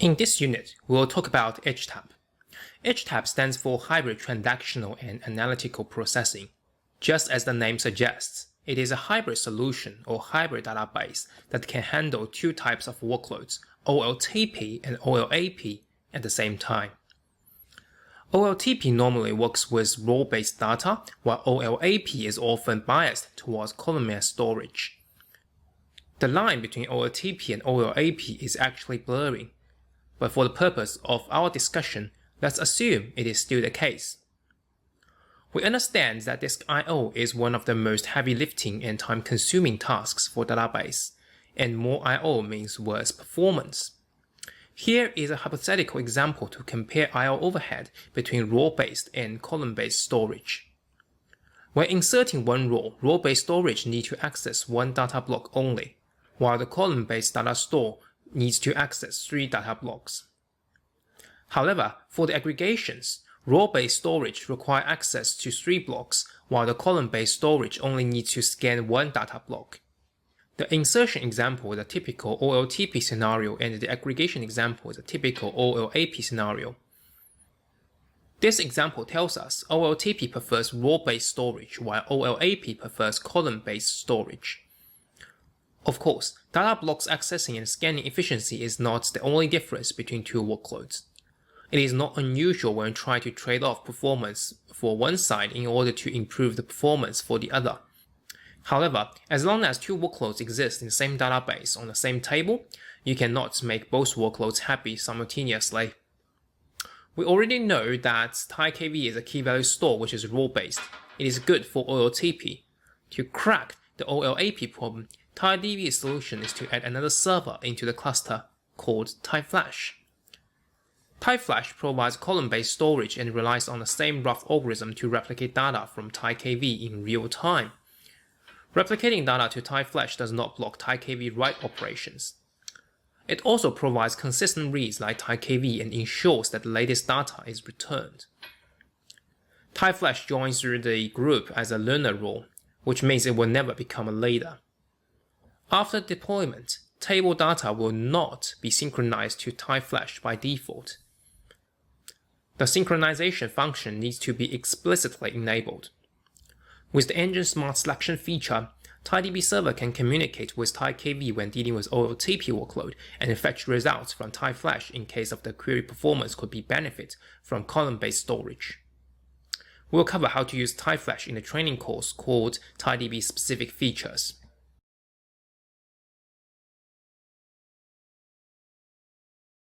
In this unit, we will talk about HTAP. HTAP stands for Hybrid Transactional and Analytical Processing. Just as the name suggests, it is a hybrid solution or hybrid database that can handle two types of workloads, OLTP and OLAP, at the same time. OLTP normally works with row-based data, while OLAP is often biased towards columnar storage. The line between OLTP and OLAP is actually blurring, but for the purpose of our discussion, let's assume it is still the case. We understand that disk I/O is one of the most heavy lifting and time-consuming tasks for database, and more I/O means worse performance. Here is a hypothetical example to compare I/O overhead between row-based and column-based storage. When inserting one row, row-based storage needs to access one data block only, while the column-based data store needs to access 3 data blocks. However, for the aggregations, row-based storage requires access to 3 blocks, while the column-based storage only needs to scan 1 data block. The insertion example is a typical OLTP scenario, and the aggregation example is a typical OLAP scenario. This example tells us OLTP prefers row-based storage, while OLAP prefers column-based storage. Of course, data blocks accessing and scanning efficiency is not the only difference between two workloads. It is not unusual when trying to trade off performance for one side in order to improve the performance for the other. However, as long as two workloads exist in the same database on the same table, you cannot make both workloads happy simultaneously. We already know that TiKV is a key value store which is role-based. It is good for OLTP. To crack the OLAP problem, TiDB's solution is to add another server into the cluster called TiFlash. TiFlash provides column-based storage and relies on the same Raft algorithm to replicate data from TiKV in real time. Replicating data to TiFlash does not block TiKV write operations. It also provides consistent reads like TiKV and ensures that the latest data is returned. TiFlash joins the group as a learner role, which means it will never become a leader. After deployment, table data will not be synchronized to TiFlash by default. The synchronization function needs to be explicitly enabled. With the Engine Smart Selection feature, TiDB server can communicate with TiKV when dealing with OLTP workload and fetch results from TiFlash in case of the query performance could be benefit from column-based storage. We'll cover how to use TiFlash in the training course called TiDB Specific Features.